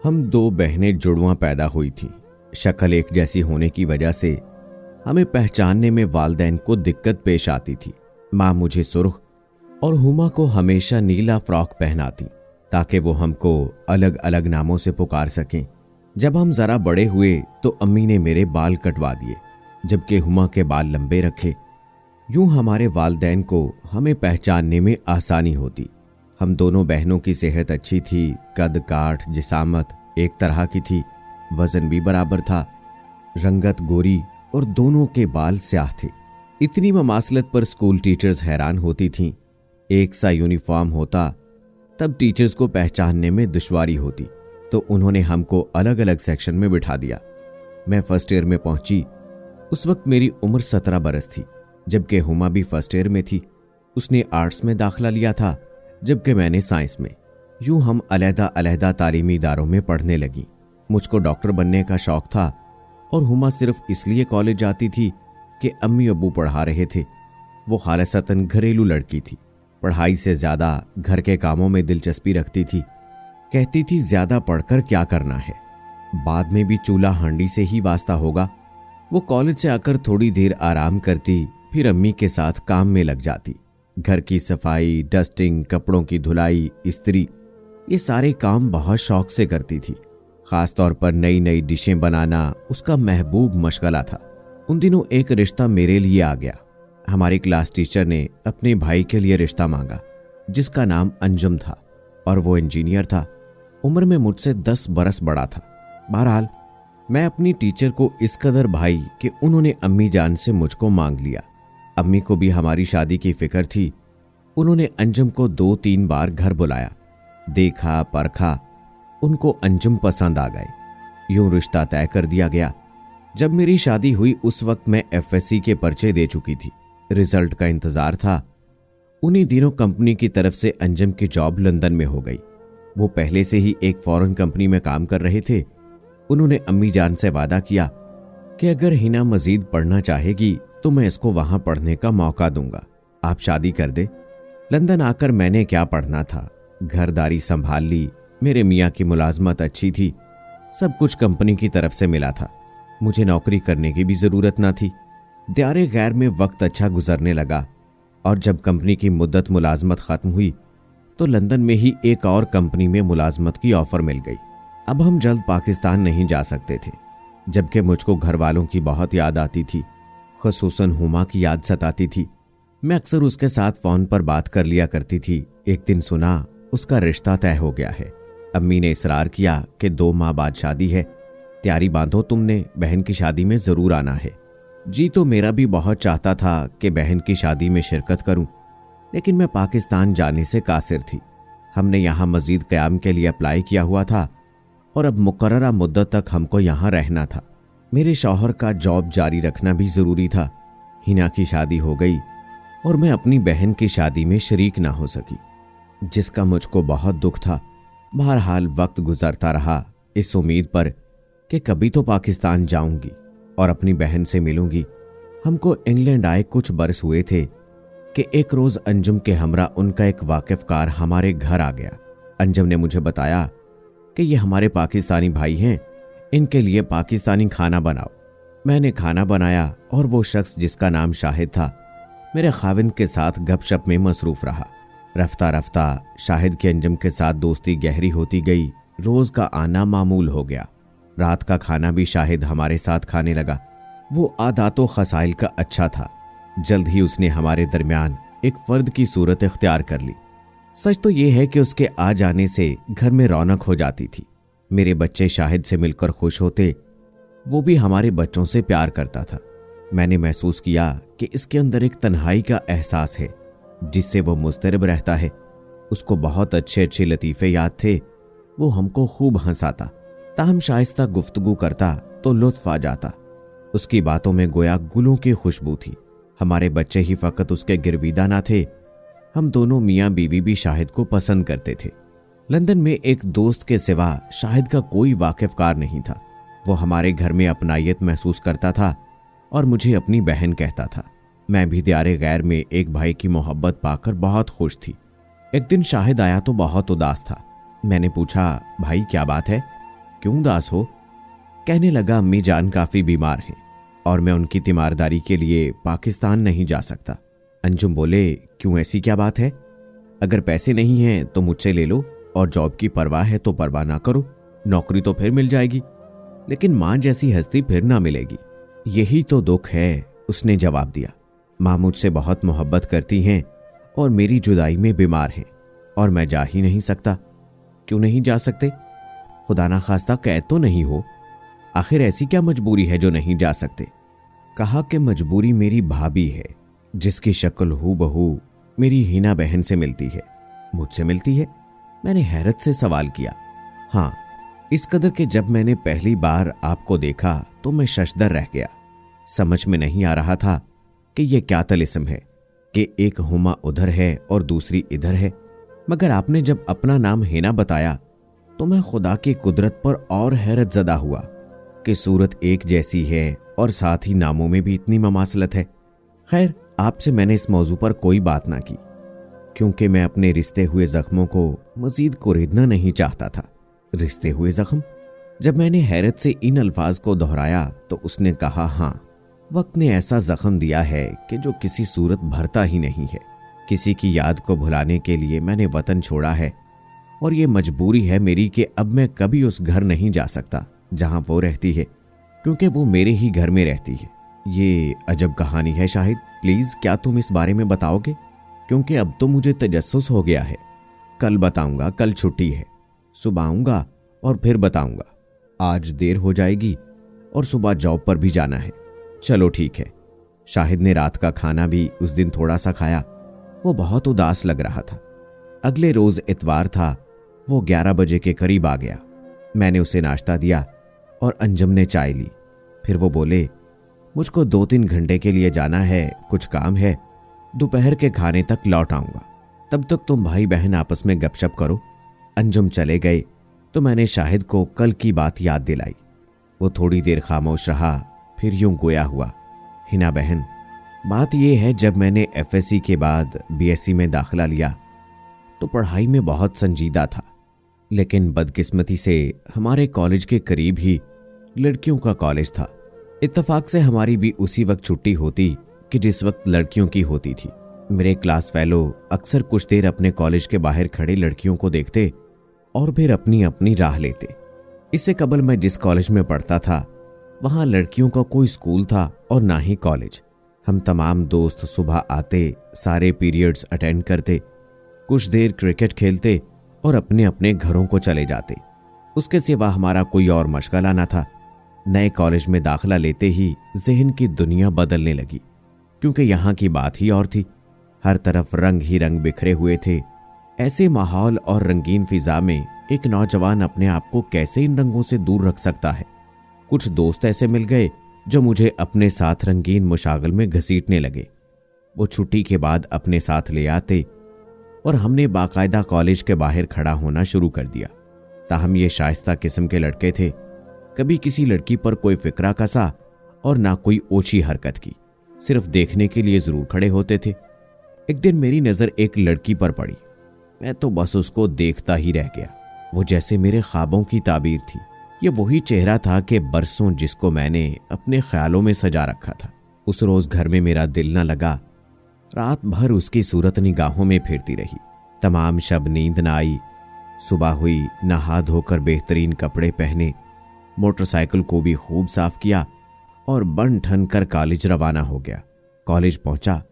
हम दो बहनें जुड़वां पैदा हुई थीं। शक्ल एक जैसी होने की वजह से हमें पहचानने में वालिदैन को दिक्कत पेश आती थी। माँ मुझे सुर्ख और हुमा को हमेशा नीला फ्रॉक पहनाती ताकि वो हमको अलग अलग नामों से पुकार सकें। जब हम जरा बड़े हुए तो अम्मी ने मेरे बाल कटवा दिए, जबकि हुमा के बाल लंबे रखे। यूं हमारे वालिदैन को हमें पहचानने में आसानी होती। हम दोनों बहनों की सेहत अच्छी थी, कद काठ जिसामत एक तरह की थी, वजन भी बराबर था, रंगत गोरी और दोनों के बाल स्याह थे। इतनी ममासलत पर स्कूल टीचर्स हैरान होती थीं। एक सा यूनिफॉर्म होता तब टीचर्स को पहचानने में दुश्वारी होती, तो उन्होंने हमको अलग अलग सेक्शन में बिठा दिया। मैं फर्स्ट ईयर में पहुंची। उस वक्त मेरी उम्र 17 बरस थी, जबकि हुमा भी फर्स्ट ईयर में थी। उसने आर्ट्स में दाखिला लिया था, जबकि मैंने साइंस में। यूं हम अलहदा अलहदा तालीमी इदारों में पढ़ने लगी। मुझको डॉक्टर बनने का शौक था और हुमा सिर्फ इसलिए कॉलेज जाती थी कि अम्मी अब्बू पढ़ा रहे थे। वो खालिसतन घरेलू लड़की थी, पढ़ाई से ज़्यादा घर के कामों में दिलचस्पी रखती थी। कहती थी ज़्यादा पढ़कर क्या करना है, बाद में भी चूल्हा हांडी से ही वास्ता होगा। वो कॉलेज से आकर थोड़ी देर आराम करती, फिर अम्मी के साथ काम में लग जाती। घर की सफाई, डस्टिंग, कपड़ों की धुलाई, इस्त्री, ये सारे काम बहुत शौक से करती थी। खास तौर पर नई नई डिशें बनाना उसका महबूब मशगला था। उन दिनों एक रिश्ता मेरे लिए आ गया। हमारी क्लास टीचर ने अपने भाई के लिए रिश्ता मांगा, जिसका नाम अंजुम था और वो इंजीनियर था। उम्र में मुझसे 10 बरस बड़ा था। बहरहाल मैं अपनी टीचर को इस कदर भाई कि उन्होंने अम्मी जान से मुझको मांग लिया। अम्मी को भी हमारी शादी की फिक्र थी। उन्होंने अंजुम को 2-3 बार घर बुलाया, देखा परखा, उनको अंजुम पसंद आ गए। यूं रिश्ता तय कर दिया गया। जब मेरी शादी हुई उस वक्त मैं एफएससी के पर्चे दे चुकी थी। रिजल्ट का इंतजार था। उन्हीं दिनों कंपनी की तरफ से अंजुम की जॉब लंदन में हो गई। वो पहले से ही एक फॉरेन कंपनी में काम कर रहे थे। उन्होंने अम्मी जान से वादा किया कि अगर हिना मजीद पढ़ना चाहेगी तो मैं इसको वहां पढ़ने का मौका दूंगा, आप शादी कर दे। लंदन आकर मैंने क्या पढ़ना था, घरदारी संभाल ली। मेरे मियाँ की मुलाजमत अच्छी थी, सब कुछ कंपनी की तरफ से मिला था। मुझे नौकरी करने की भी जरूरत न थी। दियारे गैर में वक्त अच्छा गुजरने लगा और जब कंपनी की मुद्दत मुलाजमत खत्म हुई तो लंदन में ही एक और कंपनी में मुलाजमत की ऑफर मिल गई। अब हम जल्द पाकिस्तान नहीं जा सकते थे, जबकि मुझको घर वालों की बहुत याद आती थी, खुसूसन हुमा की याद सताती थी। मैं अक्सर उसके साथ फोन पर बात कर लिया करती थी। एक दिन सुना उसका रिश्ता तय हो गया है। अम्मी ने इसरार किया कि 2 माह बाद शादी है, तैयारी बांधो, तुमने बहन की शादी में जरूर आना है। जी तो मेरा भी बहुत चाहता था कि बहन की शादी में शिरकत करूं, लेकिन मैं पाकिस्तान जाने से कासिर थी। हमने यहाँ मजीद क़याम के लिए अप्लाई किया हुआ था और अब मुकर्ररा मुद्दत तक हमको यहाँ रहना था। मेरे शौहर का जॉब जारी रखना भी ज़रूरी था। हिना की शादी हो गई और मैं अपनी बहन की शादी में शरीक ना हो सकी, जिसका मुझको बहुत दुख था। बहरहाल वक्त गुजरता रहा इस उम्मीद पर कि कभी तो पाकिस्तान जाऊंगी और अपनी बहन से मिलूंगी। हमको इंग्लैंड आए कुछ बरस हुए थे कि एक रोज़ अंजुम के हमरा उनका एक वाकिफकार हमारे घर आ गया। अंजुम ने मुझे बताया कि ये हमारे पाकिस्तानी भाई हैं, इनके लिए पाकिस्तानी खाना बनाओ। मैंने खाना बनाया और वो शख्स जिसका नाम शाहिद था मेरे खाविंद के साथ गपशप में मसरूफ रहा। रफ्ता रफ्ता शाहिद की अंजुम के साथ दोस्ती गहरी होती गई। रोज़ का आना मामूल हो गया। रात का खाना भी शाहिद हमारे साथ खाने लगा। वो आदातो खसाइल का अच्छा था। जल्द ही उसने हमारे दरमियान एक फर्द की सूरत इख्तियार कर ली। सच तो ये है कि उसके आ जाने से घर में रौनक हो जाती थी। मेरे बच्चे शाहिद से मिलकर खुश होते, वो भी हमारे बच्चों से प्यार करता था। मैंने महसूस किया कि इसके अंदर एक तन्हाई का एहसास है जिससे वो मुस्तरब रहता है। उसको बहुत अच्छे अच्छे लतीफ़े याद थे। वो हमको खूब हंसाता, ताहम शाइस्ता गुफ्तगू करता तो लुत्फ आ जाता। उसकी बातों में गोया गुलों की खुशबू थी। हमारे बच्चे ही फ़कत उसके गिरवीदा ना थे, हम दोनों मियाँ बीवी भी शाहिद को पसंद करते थे। लंदन में एक दोस्त के सिवा शाहिद का कोई वाकिफकार नहीं था। वो हमारे घर में अपनायत महसूस करता था और मुझे अपनी बहन कहता था। मैं भी दियारे गैर में एक भाई की मोहब्बत पाकर बहुत खुश थी। एक दिन शाहिद आया तो बहुत उदास था। मैंने पूछा, भाई क्या बात है? क्यों उदास हो? कहने लगा, अम्मी जान काफी बीमार हैं और मैं उनकी तीमारदारी के लिए पाकिस्तान नहीं जा सकता। अंजुम बोले, क्यों, ऐसी क्या बात है? अगर पैसे नहीं हैं तो मुझसे ले लो, और जॉब की परवाह है तो परवाह ना करो, नौकरी तो फिर मिल जाएगी, लेकिन मां जैसी हस्ती फिर ना मिलेगी। यही तो दुख है, उसने जवाब दिया। मां मुझसे बहुत मोहब्बत करती हैं और मेरी जुदाई में बीमार हैं, और मैं जा ही नहीं सकता। क्यों नहीं जा सकते? खुदा ना खास्ता कैद तो नहीं हो? आखिर ऐसी क्या मजबूरी है जो नहीं जा सकते? कहा कि मजबूरी मेरी भाभी है, जिसकी शक्ल हूबहू मेरी हिना बहन से मिलती है। मुझसे मिलती है? मैंने हैरत से सवाल किया। हाँ, इस कदर कि जब मैंने पहली बार आपको देखा तो मैं शशदर रह गया। समझ में नहीं आ रहा था कि यह क्या तिलिस्म है कि एक हुमा उधर है और दूसरी इधर है, मगर आपने जब अपना नाम हिना बताया तो मैं खुदा की कुदरत पर और हैरत ज़दा हुआ कि सूरत एक जैसी है और साथ ही नामों में भी इतनी ममासलत है। खैर, आपसे मैंने इस मौजू पर कोई बात ना की, क्योंकि मैं अपने रिश्ते हुए जख्मों को मजीद कुरेदना नहीं चाहता था। रिश्ते हुए जख्म? जब मैंने हैरत से इन अल्फाज को दोहराया तो उसने कहा, हाँ, वक्त ने ऐसा जख्म दिया है कि जो किसी सूरत भरता ही नहीं है। किसी की याद को भुलाने के लिए मैंने वतन छोड़ा है, और ये मजबूरी है मेरी कि अब मैं कभी उस घर नहीं जा सकता जहां वो रहती है, क्योंकि वो मेरे ही घर में रहती है। ये अजब कहानी है शाहिद, प्लीज क्या तुम इस बारे में बताओगे? क्योंकि अब तो मुझे तजस्सुस हो गया है। कल बताऊंगा, कल छुट्टी है, सुबह आऊंगा और फिर बताऊंगा। आज देर हो जाएगी और सुबह जॉब पर भी जाना है। चलो ठीक है। शाहिद ने रात का खाना भी उस दिन थोड़ा सा खाया। वो बहुत उदास लग रहा था। अगले रोज इतवार था। वो 11 बजे के करीब आ गया। मैंने उसे नाश्ता दिया और अंजुम ने चाय ली। फिर वो बोले, मुझको 2-3 घंटे के लिए जाना है, कुछ काम है, दोपहर के खाने तक लौट आऊंगा। तब तक तुम भाई बहन आपस में गपशप करो। अंजुम चले गए तो मैंने शाहिद को कल की बात याद दिलाई। वो थोड़ी देर खामोश रहा, फिर यूं गोया हुआ, हिना बहन, बात यह है, जब मैंने एफएससी के बाद बीएससी में दाखिला लिया तो पढ़ाई में बहुत संजीदा था, लेकिन बदकिस्मती से हमारे कॉलेज के करीब ही लड़कियों का कॉलेज था। इत्तेफाक से हमारी भी उसी वक्त छुट्टी होती कि जिस वक्त लड़कियों की होती थी। मेरे क्लास फेलो अक्सर कुछ देर अपने कॉलेज के बाहर खड़ी लड़कियों को देखते और फिर अपनी अपनी राह लेते। इससे कबल मैं जिस कॉलेज में पढ़ता था वहां लड़कियों का कोई स्कूल था और ना ही कॉलेज। हम तमाम दोस्त सुबह आते, सारे पीरियड्स अटेंड करते, कुछ देर क्रिकेट खेलते और अपने अपने घरों को चले जाते। उसके सिवा हमारा कोई और मशगला ना था। नए कॉलेज में दाखिला लेते ही जहन की दुनिया बदलने लगी, क्योंकि यहाँ की बात ही और थी। हर तरफ रंग ही रंग बिखरे हुए थे। ऐसे माहौल और रंगीन फिजा में एक नौजवान अपने आप को कैसे इन रंगों से दूर रख सकता है? कुछ दोस्त ऐसे मिल गए जो मुझे अपने साथ रंगीन मुशागल में घसीटने लगे। वो छुट्टी के बाद अपने साथ ले आते और हमने बाकायदा कॉलेज के बाहर खड़ा होना शुरू कर दिया। ताहम ये शाइस्ता किस्म के लड़के थे, कभी किसी लड़की पर कोई फिक्रा कसा और ना कोई ओछी हरकत की, सिर्फ देखने के लिए जरूर खड़े होते थे। एक दिन मेरी नजर एक लड़की पर पड़ी। मैं तो बस उसको देखता ही रह गया। वो जैसे मेरे ख्वाबों की ताबीर थी। ये वही चेहरा था कि बरसों जिसको मैंने अपने ख्यालों में सजा रखा था। उस रोज घर में मेरा दिल न लगा। रात भर उसकी सूरत निगाहों में फिरती रही। तमाम शब नींद न आई। सुबह हुई, नहा धोकर बेहतरीन कपड़े पहने, मोटरसाइकिल को भी खूब साफ किया और बन ठन कर कॉलेज रवाना हो गया। कॉलेज पहुंचा,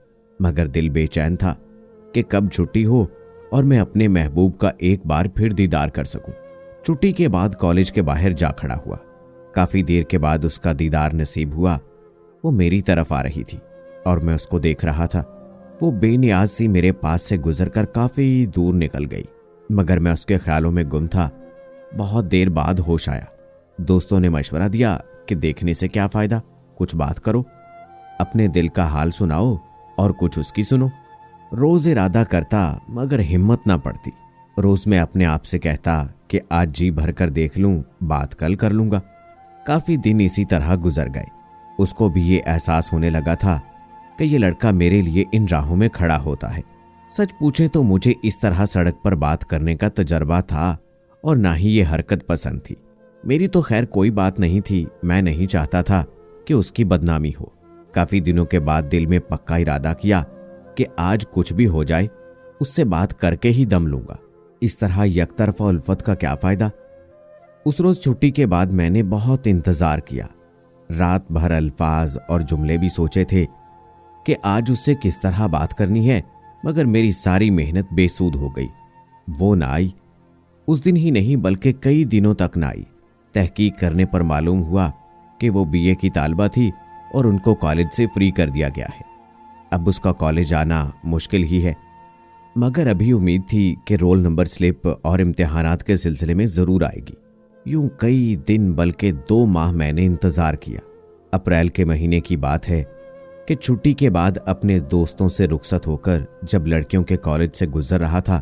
मगर दिल बेचैन था कि कब छुट्टी हो और मैं अपने महबूब का एक बार फिर दीदार कर सकूं। छुट्टी के बाद कॉलेज के बाहर जा खड़ा हुआ। काफी देर के बाद उसका दीदार नसीब हुआ। वो मेरी तरफ आ रही थी और मैं उसको देख रहा था। वो बेनियाज सी मेरे पास से गुजरकर काफी दूर निकल गई, मगर मैं उसके ख्यालों में गुम था। बहुत देर बाद होश आया। दोस्तों ने मशवरा दिया कि देखने से क्या फायदा, कुछ बात करो, अपने दिल का हाल सुनाओ और कुछ उसकी सुनो। रोज इरादा करता मगर हिम्मत ना पड़ती। रोज मैं अपने आप से कहता कि आज जी भर कर देख लूं, बात कल कर लूंगा। काफी दिन इसी तरह गुजर गए। उसको भी ये एहसास होने लगा था कि ये लड़का मेरे लिए इन राहों में खड़ा होता है। सच पूछे तो मुझे इस तरह सड़क पर बात करने का तजर्बा था और ना ही ये हरकत पसंद थी। मेरी तो खैर कोई बात नहीं थी, मैं नहीं चाहता था कि उसकी बदनामी हो। काफी दिनों के बाद दिल में पक्का इरादा किया कि आज कुछ भी हो जाए उससे बात करके ही दम लूंगा। इस तरह यकतरफा उल्फत का क्या फायदा। उस रोज छुट्टी के बाद मैंने बहुत इंतजार किया। रात भर अल्फाज और जुमले भी सोचे थे कि आज उससे किस तरह बात करनी है, मगर मेरी सारी मेहनत बेसूद हो गई। वो ना आई। उस दिन ही नहीं बल्कि कई दिनों तक ना आई। तहकीक करने पर मालूम हुआ कि वो बीए की तालबा थी और उनको कॉलेज से फ्री कर दिया गया है। अब उसका कॉलेज आना मुश्किल ही है, मगर अभी उम्मीद थी कि रोल नंबर स्लिप और इम्तिहानात के सिलसिले में जरूर आएगी। यूं कई दिन बल्कि 2 माह मैंने इंतजार किया। अप्रैल के महीने की बात है कि छुट्टी के बाद अपने दोस्तों से रुखसत होकर जब लड़कियों के कॉलेज से गुजर रहा था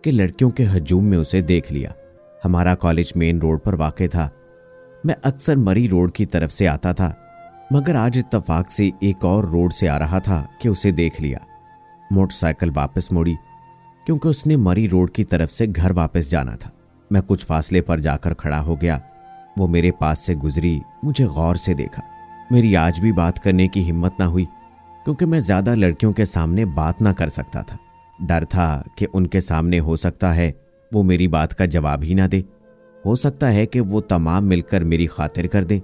कि लड़कियों के हजूम में उसे देख लिया। हमारा कॉलेज मेन रोड पर वाक़ था। मैं अक्सर मरी रोड की तरफ से आता था, मगर आज इत्तफाक से एक और रोड से आ रहा था कि उसे देख लिया। मोटरसाइकिल वापस मोड़ी क्योंकि उसने मरी रोड की तरफ से घर वापस जाना था। मैं कुछ फासले पर जाकर खड़ा हो गया। वो मेरे पास से गुजरी, मुझे गौर से देखा। मेरी आज भी बात करने की हिम्मत ना हुई क्योंकि मैं ज्यादा लड़कियों के सामने बात ना कर सकता था। डर था कि उनके सामने हो सकता है वो मेरी बात का जवाब ही ना दे, हो सकता है कि वो तमाम मिलकर मेरी खातिर कर दें।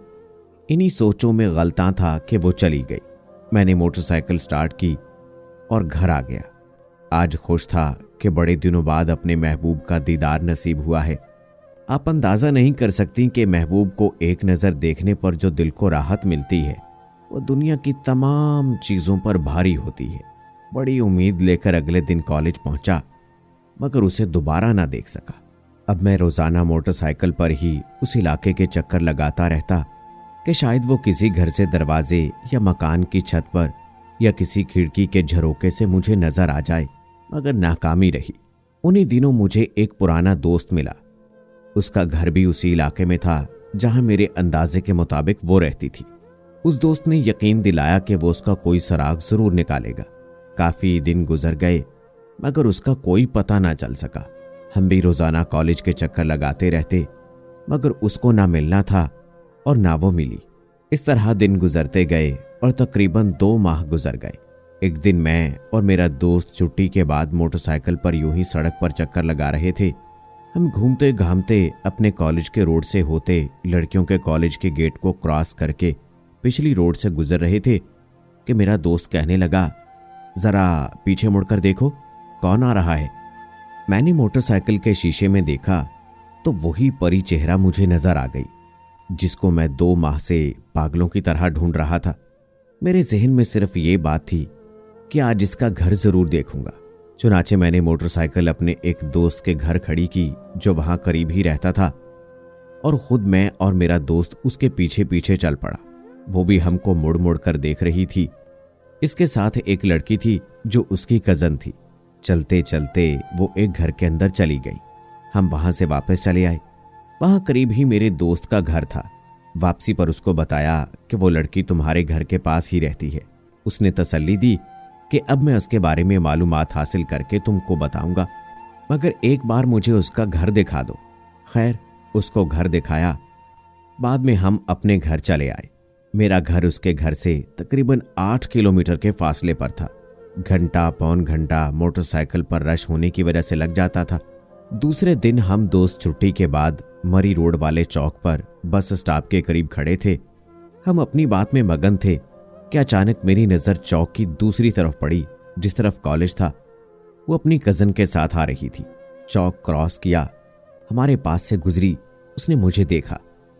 इन्हीं सोचों में गलता था कि वो चली गई। मैंने मोटरसाइकिल स्टार्ट की और घर आ गया। आज खुश था कि बड़े दिनों बाद अपने महबूब का दीदार नसीब हुआ है। आप अंदाजा नहीं कर सकती कि महबूब को एक नज़र देखने पर जो दिल को राहत मिलती है वो दुनिया की तमाम चीज़ों पर भारी होती है। बड़ी उम्मीद लेकर अगले दिन कॉलेज पहुंचा, मगर उसे दोबारा ना देख सका। अब मैं रोज़ाना मोटरसाइकिल पर ही उस इलाके के चक्कर लगाता रहता कि शायद वो किसी घर से दरवाजे या मकान की छत पर या किसी खिड़की के झरोके से मुझे नजर आ जाए, मगर नाकामी रही। उन्हीं दिनों मुझे एक पुराना दोस्त मिला। उसका घर भी उसी इलाके में था जहां मेरे अंदाजे के मुताबिक वो रहती थी। उस दोस्त ने यकीन दिलाया कि वो उसका कोई सुराग जरूर निकालेगा। काफी दिन गुजर गए, मगर उसका कोई पता ना चल सका। हम भी रोजाना कॉलेज के चक्कर लगाते रहते, मगर उसको ना मिलना था और ना वो मिली। इस तरह दिन गुजरते गए और तकरीबन 2 माह गुजर गए। एक दिन मैं और मेरा दोस्त छुट्टी के बाद मोटरसाइकिल पर यूं ही सड़क पर चक्कर लगा रहे थे। हम घूमते घामते अपने कॉलेज के रोड से होते लड़कियों के कॉलेज के गेट को क्रॉस करके पिछली रोड से गुजर रहे थे कि मेरा दोस्त कहने लगा, जरा पीछे मुड़कर देखो कौन आ रहा है। मैंने मोटरसाइकिल के शीशे में देखा तो वही परी चेहरा मुझे नजर आ गई जिसको मैं 2 माह से पागलों की तरह ढूंढ रहा था। मेरे जहन में सिर्फ ये बात थी कि आज इसका घर जरूर देखूंगा। चुनाचे मैंने मोटरसाइकिल अपने एक दोस्त के घर खड़ी की जो वहां करीब ही रहता था, और खुद मैं और मेरा दोस्त उसके पीछे पीछे चल पड़ा। वो भी हमको मुड़ मुड़ कर देख रही थी। इसके साथ एक लड़की थी जो उसकी कजन थी। चलते चलते वो एक घर के अंदर चली गई। हम वहां से वापस चले आए। वहां करीब ही मेरे दोस्त का घर था। वापसी पर उसको बताया कि वो लड़की तुम्हारे घर के पास ही रहती है। उसने तसल्ली दी कि अब मैं उसके बारे में मालूमात हासिल करके तुमको बताऊंगा, मगर एक बार मुझे उसका घर दिखा दो। खैर, उसको घर दिखाया। बाद में हम अपने घर चले आए। मेरा घर उसके घर से तकरीबन 8 किलोमीटर के फासले पर था। घंटा पौन घंटा मोटरसाइकिल पर रश होने की वजह से लग जाता था। दूसरे दिन हम दोस्त छुट्टी के बाद मरी रोड वाले चौक पर बस स्टॉप के करीब खड़े थे। हम अपनी बात में मगन थे कि अचानक मेरी नज़र चौक की दूसरी तरफ पड़ी जिस तरफ कॉलेज था। वो अपनी कज़न के साथ आ रही थी। चौक क्रॉस किया, हमारे पास से गुजरी। उसने मुझे देखा,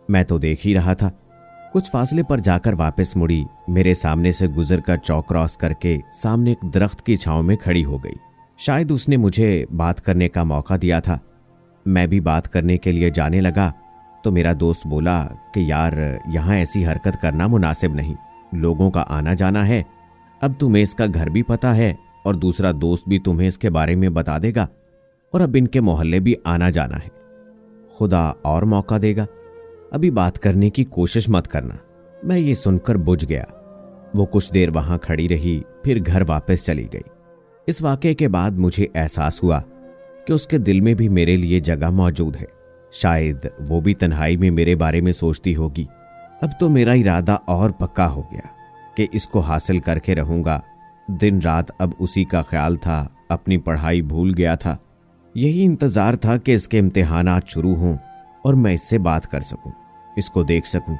मैं तो देख ही रहा था। कुछ फासले पर जाकर वापस मुड़ी, मेरे सामने से गुजरकर चौक क्रॉस करके सामने एक दरख्त की छांव में खड़ी हो गई। शायद उसने मुझे बात करने का मौका दिया था। मैं भी बात करने के लिए जाने लगा तो मेरा दोस्त बोला कि यार, यहाँ ऐसी हरकत करना मुनासिब नहीं। लोगों का आना जाना है। अब तुम्हें इसका घर भी पता है और दूसरा दोस्त भी तुम्हें इसके बारे में बता देगा, और अब इनके मोहल्ले भी आना जाना है। खुदा और मौका देगा, अभी बात करने की कोशिश मत करना। मैं ये सुनकर बुझ गया। वो कुछ देर वहां खड़ी रही, फिर घर वापस चली गई। इस वाकये के बाद मुझे एहसास हुआ कि उसके दिल में भी मेरे लिए जगह मौजूद है। शायद वो भी तन्हाई में मेरे बारे में सोचती होगी। अब तो मेरा इरादा और पक्का हो गया कि इसको हासिल करके रहूंगा। दिन रात अब उसी का ख्याल था, अपनी पढ़ाई भूल गया था। यही इंतज़ार था कि इसके इम्तिहानात शुरू हों और मैं इससे बात कर सकूं, इसको देख सकूं।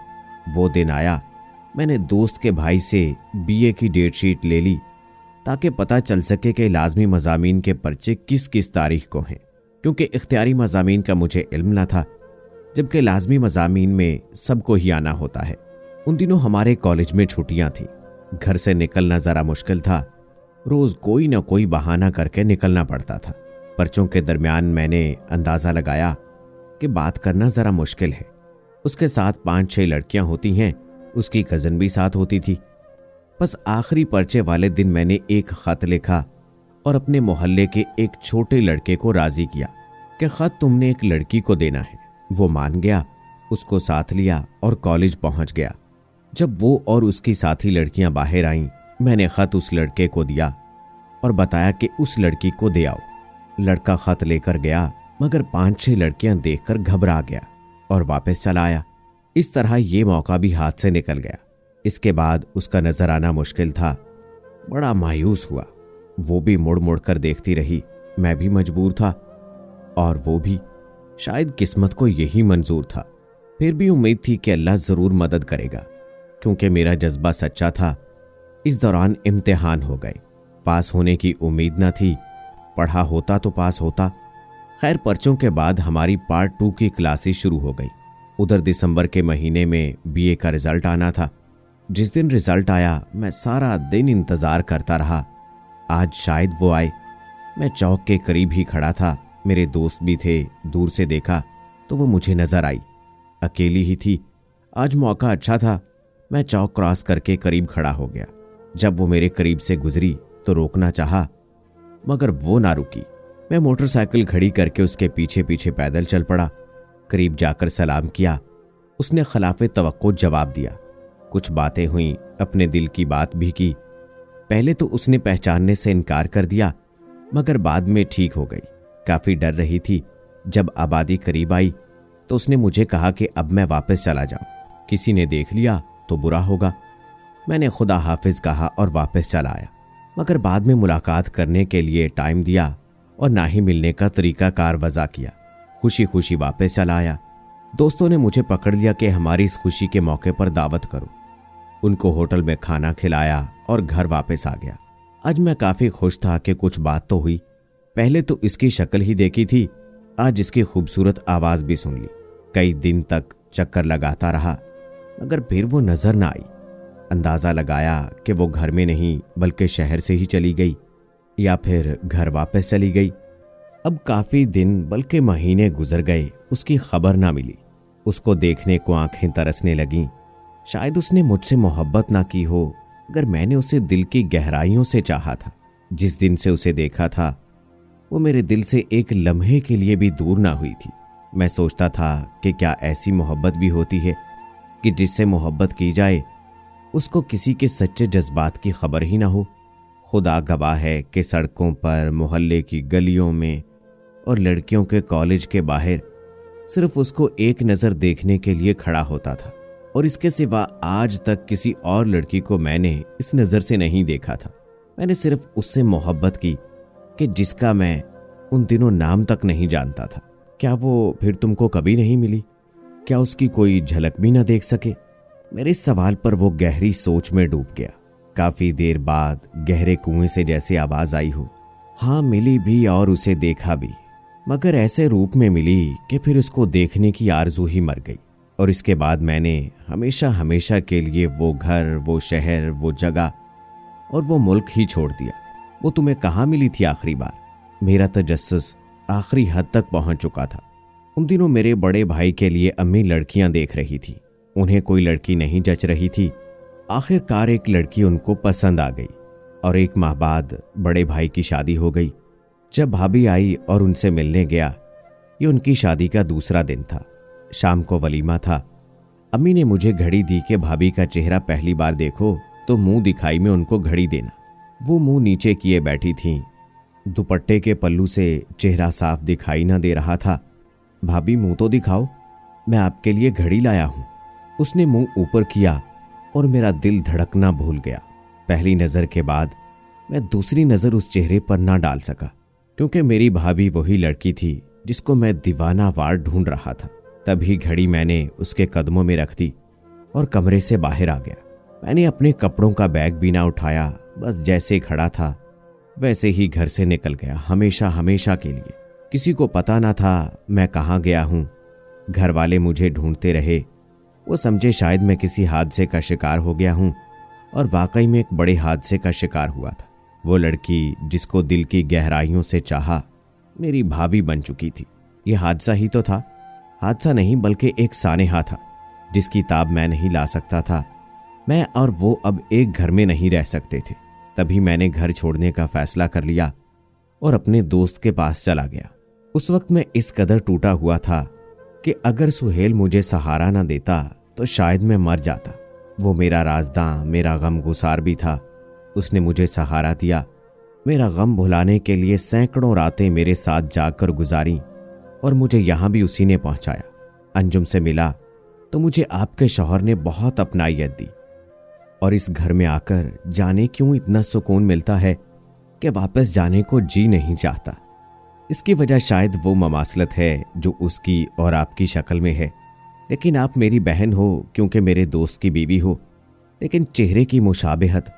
वो दिन आया। मैंने दोस्त के भाई से बीए की डेट शीट ले ली ताकि पता चल सके कि लाजमी मज़ामीन के पर्चे किस किस तारीख को हैं, क्योंकि इख्तियारी मज़ामीन का मुझे इल्म न था, जबकि लाजमी मज़ामीन में सबको ही आना होता है। उन दिनों हमारे कॉलेज में छुट्टियां थीं, घर से निकलना ज़रा मुश्किल था। रोज़ कोई ना कोई बहाना करके निकलना पड़ता था। पर्चों के दरमियान मैंने अंदाज़ा लगाया कि बात करना ज़रा मुश्किल है। उसके साथ 5-6 लड़कियां होती हैं, उसकी कज़न भी साथ होती थी। बस आखिरी पर्चे वाले दिन मैंने एक ख़त लिखा और अपने मोहल्ले के एक छोटे लड़के को राज़ी किया कि ख़त तुमने एक लड़की को देना है। वो मान गया, उसको साथ लिया और कॉलेज पहुंच गया। जब वो और उसकी साथी लड़कियां बाहर आईं, मैंने ख़त उस लड़के को दिया और बताया कि उस लड़की को दे आओ। लड़का ख़त लेकर गया, मगर 5-6 लड़कियां देखकर घबरा गया और वापस चला आया। इस तरह ये मौका भी हाथ से निकल गया। इसके बाद उसका नजर आना मुश्किल था। बड़ा मायूस हुआ। वो भी मुड़ मुड़ कर देखती रही, मैं भी मजबूर था और वो भी। शायद किस्मत को यही मंजूर था। फिर भी उम्मीद थी कि अल्लाह ज़रूर मदद करेगा, क्योंकि मेरा जज्बा सच्चा था। इस दौरान इम्तिहान हो गए। पास होने की उम्मीद न थी, पढ़ा होता तो पास होता। खैर, पर्चों के बाद हमारी पार्ट 2 की क्लासेस शुरू हो गई। उधर दिसंबर के महीने में बीए का रिजल्ट आना था। जिस दिन रिजल्ट आया, मैं सारा दिन इंतज़ार करता रहा। आज शायद वो आए। मैं चौक के करीब ही खड़ा था, मेरे दोस्त भी थे। दूर से देखा तो वो मुझे नजर आई। अकेली ही थी। आज मौका अच्छा था। मैं चौक क्रॉस करके करीब खड़ा हो गया। जब वो मेरे करीब से गुजरी तो रोकना चाहा, मगर वो ना रुकी। मैं मोटरसाइकिल खड़ी करके उसके पीछे पीछे पैदल चल पड़ा। करीब जाकर सलाम किया। उसने खिलाफे तवक्को जवाब दिया। कुछ बातें हुई, अपने दिल की बात भी की। पहले तो उसने पहचानने से इनकार कर दिया, मगर बाद में ठीक हो गई। काफी डर रही थी। जब आबादी करीब आई तो उसने मुझे कहा कि अब मैं वापस चला जाऊं, किसी ने देख लिया तो बुरा होगा। मैंने खुदा हाफिज कहा और वापस चला आया, मगर बाद में मुलाकात करने के लिए टाइम दिया और ना ही मिलने का तरीका कार वज़ा किया। खुशी खुशी वापस चला आया। दोस्तों ने मुझे पकड़ लिया कि हमारी इस खुशी के मौके पर दावत करो। उनको होटल में खाना खिलाया और घर वापस आ गया। आज मैं काफ़ी खुश था कि कुछ बात तो हुई। पहले तो इसकी शक्ल ही देखी थी, आज इसकी खूबसूरत आवाज़ भी सुन ली। कई दिन तक चक्कर लगाता रहा, मगर फिर वो नज़र ना आई। अंदाज़ा लगाया कि वो घर में नहीं बल्कि शहर से ही चली गई, या फिर घर वापस चली गई। अब काफ़ी दिन बल्कि महीने गुजर गए, उसकी खबर ना मिली। उसको देखने को आंखें तरसने लगीं। शायद उसने मुझसे मोहब्बत ना की हो, मगर मैंने उसे दिल की गहराइयों से चाहा था। जिस दिन से उसे देखा था, वो मेरे दिल से एक लम्हे के लिए भी दूर ना हुई थी। मैं सोचता था कि क्या ऐसी मोहब्बत भी होती है कि जिससे मोहब्बत की जाए उसको किसी के सच्चे जज्बात की खबर ही ना हो। खुदा गवाह है कि सड़कों पर, मोहल्ले की गलियों में और लड़कियों के कॉलेज के बाहर सिर्फ उसको एक नज़र देखने के लिए खड़ा होता था, और इसके सिवा आज तक किसी और लड़की को मैंने इस नज़र से नहीं देखा था। मैंने सिर्फ उससे मोहब्बत की कि जिसका मैं उन दिनों नाम तक नहीं जानता था। क्या वो फिर तुमको कभी नहीं मिली? क्या उसकी कोई झलक भी ना देख सके? मेरे इस सवाल पर वो गहरी सोच में डूब गया। काफी देर बाद गहरे कुएं से जैसे आवाज आई हो। हाँ, मिली भी और उसे देखा भी, मगर ऐसे रूप में मिली कि फिर उसको देखने की आरजू ही मर गई। और इसके बाद मैंने हमेशा हमेशा के लिए वो घर, वो शहर, वो जगह और वो मुल्क ही छोड़ दिया। वो तुम्हें कहाँ मिली थी आखिरी बार? मेरा तजस्सुस आखिरी हद तक पहुंच चुका था। उन दिनों मेरे बड़े भाई के लिए अम्मी लड़कियां देख रही थी। उन्हें कोई लड़की नहीं जच रही थी। आखिरकार एक लड़की उनको पसंद आ गई और 1 माह बाद बड़े भाई की शादी हो गई। जब भाभी आई और उनसे मिलने गया, ये उनकी शादी का दूसरा दिन था। शाम को वलीमा था। अम्मी ने मुझे घड़ी दी कि भाभी का चेहरा पहली बार देखो तो मुंह दिखाई में उनको घड़ी देना। वो मुंह नीचे किए बैठी थीं। दुपट्टे के पल्लू से चेहरा साफ दिखाई न दे रहा था। भाभी मुंह तो दिखाओ, मैं आपके लिए घड़ी लाया हूं। उसने मुंह ऊपर किया और मेरा दिल धड़कना भूल गया। पहली नजर के बाद मैं दूसरी नजर उस चेहरे पर ना डाल सका, क्योंकि मेरी भाभी वही लड़की थी जिसको मैं दीवाना वार ढूंढ रहा था। तभी घड़ी मैंने उसके कदमों में रख दी और कमरे से बाहर आ गया। मैंने अपने कपड़ों का बैग भी ना उठाया, बस जैसे खड़ा था वैसे ही घर से निकल गया, हमेशा हमेशा के लिए। किसी को पता ना था मैं कहाँ गया हूँ। घर वाले मुझे ढूंढते रहे। वो समझे शायद मैं किसी हादसे का शिकार हो गया हूँ, और वाकई में एक बड़े हादसे का शिकार हुआ था। वो लड़की जिसको दिल की गहराइयों से चाहा, मेरी भाभी बन चुकी थी। ये हादसा ही तो था, हादसा नहीं बल्कि एक सानेहा था जिसकी ताब मैं नहीं ला सकता था। मैं और वो अब एक घर में नहीं रह सकते थे। तभी मैंने घर छोड़ने का फैसला कर लिया और अपने दोस्त के पास चला गया। उस वक्त मैं इस कदर टूटा हुआ था कि अगर सुहेल मुझे सहारा ना देता तो शायद मैं मर जाता। वो मेरा राज़दां, मेरा गम गुसार भी था। उसने मुझे सहारा दिया। मेरा गम भुलाने के लिए सैकड़ों रातें मेरे साथ जागकर गुजारी, और मुझे यहाँ भी उसी ने पहुँचाया। अंजुम से मिला तो मुझे आपके शौहर ने बहुत अपनाइयत दी, और इस घर में आकर जाने क्यों इतना सुकून मिलता है कि वापस जाने को जी नहीं चाहता। इसकी वजह शायद वो ममासलत है जो उसकी और आपकी शक्ल में है। लेकिन आप मेरी बहन हो क्योंकि मेरे दोस्त की बीवी हो, लेकिन चेहरे की मुशाबहत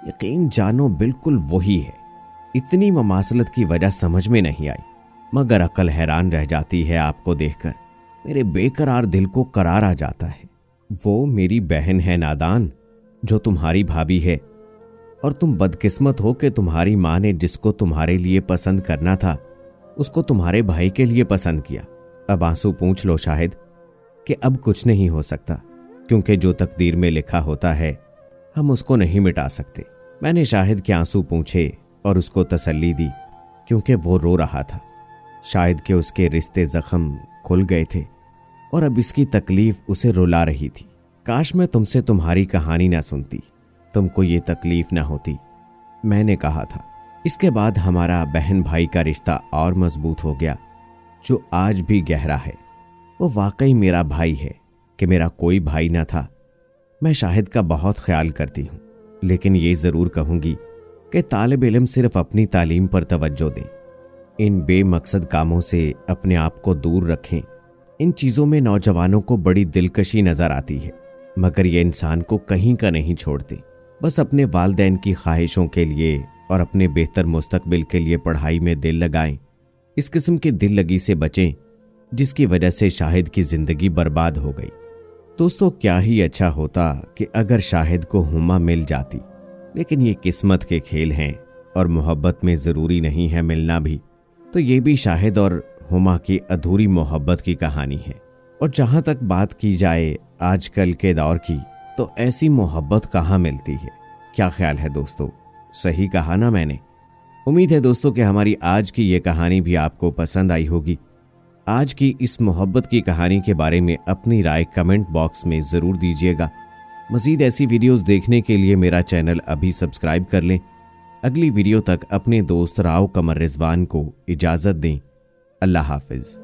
यकीन जानो बिल्कुल वही है। इतनी ममासलत की वजह समझ में नहीं आई, मगर अकल हैरान रह जाती है आपको देखकर। मेरे बेकरार दिल को करार आ जाता है। वो मेरी बहन है नादान, जो तुम्हारी भाभी है, और तुम बदकिस्मत हो कि तुम्हारी माँ ने जिसको तुम्हारे लिए पसंद करना था उसको तुम्हारे भाई के लिए पसंद किया। अब आंसू पूंछ लो शाहिद कि अब कुछ नहीं हो सकता, क्योंकि जो तकदीर में लिखा होता है हम उसको नहीं मिटा सकते। मैंने शाहिद के आंसू पूंछे और उसको तसल्ली दी, क्योंकि वो रो रहा था। शायद कि उसके रिश्ते जख्म खुल गए थे और अब इसकी तकलीफ उसे रुला रही थी। काश मैं तुमसे तुम्हारी कहानी ना सुनती, तुमको ये तकलीफ ना होती, मैंने कहा था। इसके बाद हमारा बहन भाई का रिश्ता और मजबूत हो गया, जो आज भी गहरा है। वो वाकई मेरा भाई है कि मेरा कोई भाई ना था। मैं शाहिद का बहुत ख्याल करती हूँ, लेकिन ये ज़रूर कहूँगी कि तालिब इल्म सिर्फ अपनी तालीम पर तवज्जो दें। इन बेमकसद कामों से अपने आप को दूर रखें। इन चीज़ों में नौजवानों को बड़ी दिलकशी नज़र आती है, मगर ये इंसान को कहीं का नहीं छोड़ते। बस अपने वालिदैन की ख्वाहिशों के लिए और अपने बेहतर मुस्तकबिल के लिए पढ़ाई में दिल लगाएं। इस किस्म की दिल लगी से बचें जिसकी वजह से शाहिद की ज़िंदगी बर्बाद हो गई। दोस्तों, क्या ही अच्छा होता कि अगर शाहिद को हुमा मिल जाती, लेकिन ये किस्मत के खेल हैं और मोहब्बत में ज़रूरी नहीं है मिलना भी। तो ये भी शाहिद और हुमा की अधूरी मोहब्बत की कहानी है। और जहाँ तक बात की जाए आजकल के दौर की, तो ऐसी मोहब्बत कहाँ मिलती है। क्या ख्याल है दोस्तों, सही कहा ना मैंने? उम्मीद है दोस्तों कि हमारी आज की ये कहानी भी आपको पसंद आई होगी। आज की इस मोहब्बत की कहानी के बारे में अपनी राय कमेंट बॉक्स में ज़रूर दीजिएगा। मज़ीद ऐसी वीडियोस देखने के लिए मेरा चैनल अभी सब्सक्राइब कर लें। अगली वीडियो तक अपने दोस्त राव कमर रिजवान को इजाज़त दें। अल्लाह हाफिज़।